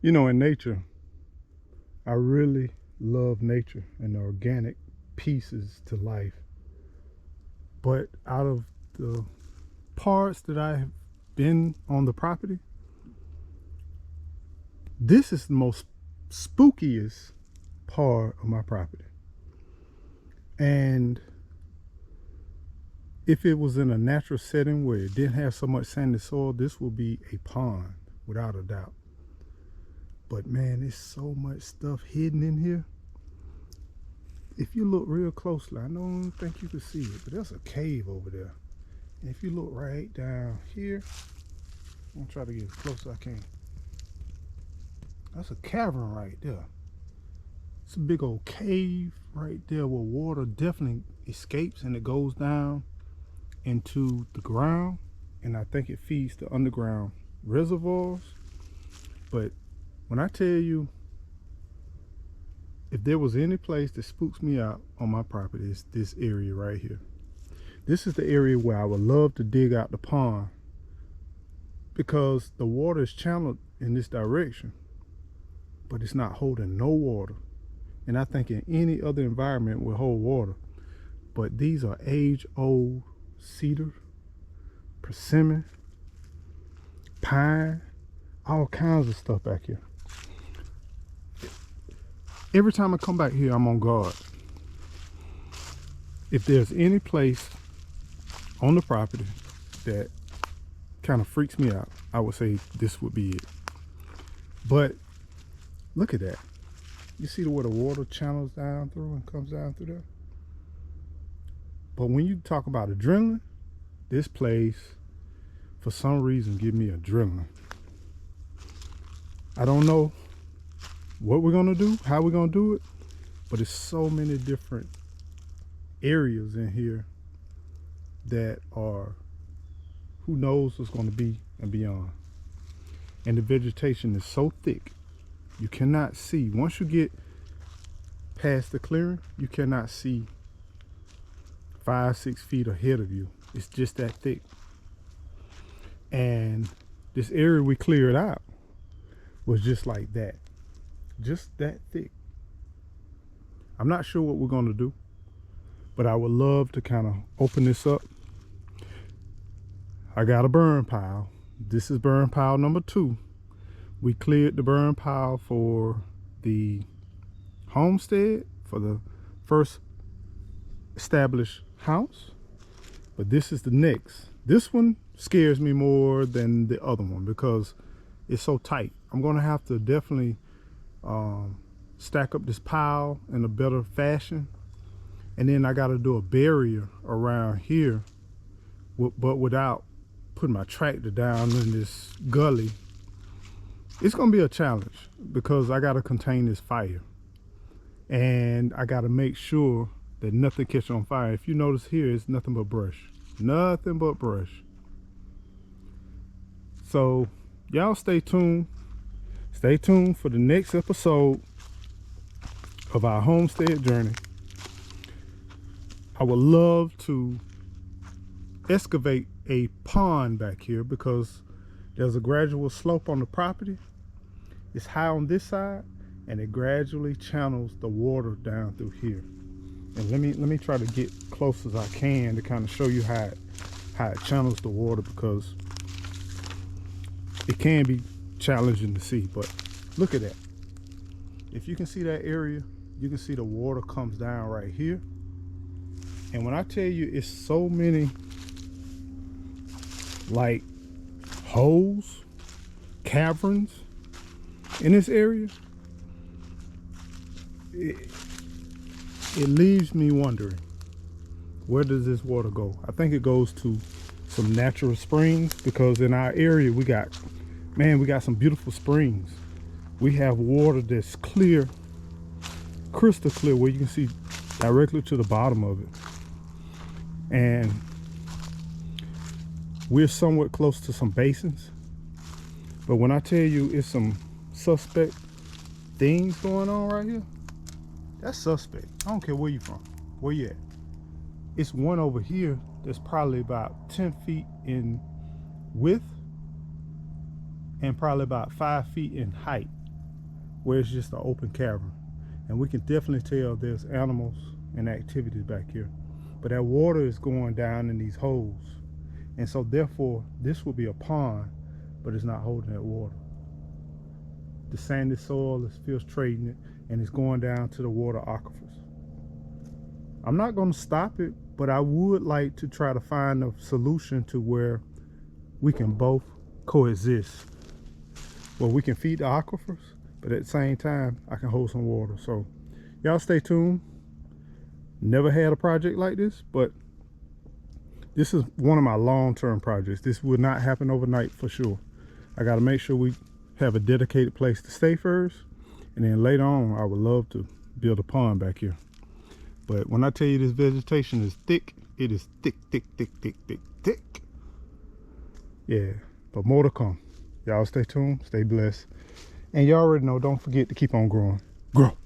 You know, in nature, I really love nature and the organic pieces to life. But out of the parts that I have been on the property, this is the most spookiest part of my property. And if it was in a natural setting where it didn't have so much sandy soil, this would be a pond without a doubt. But man, there's so much stuff hidden in here. If you look real closely, I don't think you can see it, but there's a cave over there. And if you look right down here, I'm gonna try to get as close as I can. That's a cavern right there. It's a big old cave right there where water definitely escapes and it goes down into the ground. And I think it feeds the underground reservoirs. But when I tell you, if there was any place that spooks me out on my property, it's this area right here. This is the area where I would love to dig out the pond because the water is channeled in this direction, but it's not holding no water. And I think in any other environment will hold water. But these are age-old cedar, persimmon, pine, all kinds of stuff back here. Every time I come back here, I'm on guard. If there's any place on the property that kind of freaks me out, I would say this would be it. But look at that. You see where the water channels down through and comes down through there? But when you talk about adrenaline, this place, for some reason, give me adrenaline. I don't know what we're gonna do, how we're gonna do it, but it's so many different areas in here that are, who knows what's gonna be and beyond. And the vegetation is so thick, you cannot see. Once you get past the clearing, you cannot see 5-6 feet ahead of you. It's just that thick. And this area we cleared out was just like that. Just that thick. I'm not sure what we're going to do, but I would love to kind of open this up. I got a burn pile. This is burn pile number 2. We cleared the burn pile for the homestead, for the first established house, but this is the next. This one scares me more than the other one because it's so tight. I'm going to have to definitely stack up this pile in a better fashion, and then I got to do a barrier around here, but without putting my tractor down in this gully. It's gonna be a challenge because I got to contain this fire, and I got to make sure that nothing catches on fire. If you notice here, it's nothing but brush, nothing but brush. So y'all stay tuned for the next episode of our homestead journey. I would love to excavate a pond back here because there's a gradual slope on the property. It's high on this side and it gradually channels the water down through here. And let me try to get close as I can to kind of show you how it channels the water, because it can be challenging to see. But look at that. If you can see that area, you can see the water comes down right here. And when I tell you it's so many like holes, caverns in this area, it leaves me wondering, where does this water go? I think it goes to some natural springs, because in our area we got some beautiful springs. We have water that's clear, crystal clear, where you can see directly to the bottom of it. And we're somewhat close to some basins, but when I tell you it's some suspect things going on right here, that's suspect. I don't care where you from, where you at. It's one over here that's probably about 10 feet in width and probably about 5 feet in height. where it's just an open cavern. And we can definitely tell there's animals and activities back here. But that water is going down in these holes. And so therefore, this will be a pond, but it's not holding that water. The sandy soil is filtrating it, and it's going down to the water aquifers. I'm not going to stop it, but I would like to try to find a solution to where we can both coexist. Well, we can feed the aquifers, but at the same time, I can hold some water. So y'all stay tuned. Never had a project like this, but this is one of my long-term projects. This would not happen overnight for sure. I got to make sure we have a dedicated place to stay first, and then later on I would love to build a pond back here. But when I tell you this vegetation is thick, it is thick, thick, thick, thick, thick, thick. Yeah, but more to come. Y'all stay tuned, stay blessed, and you already know, don't forget to keep on growing. Grow.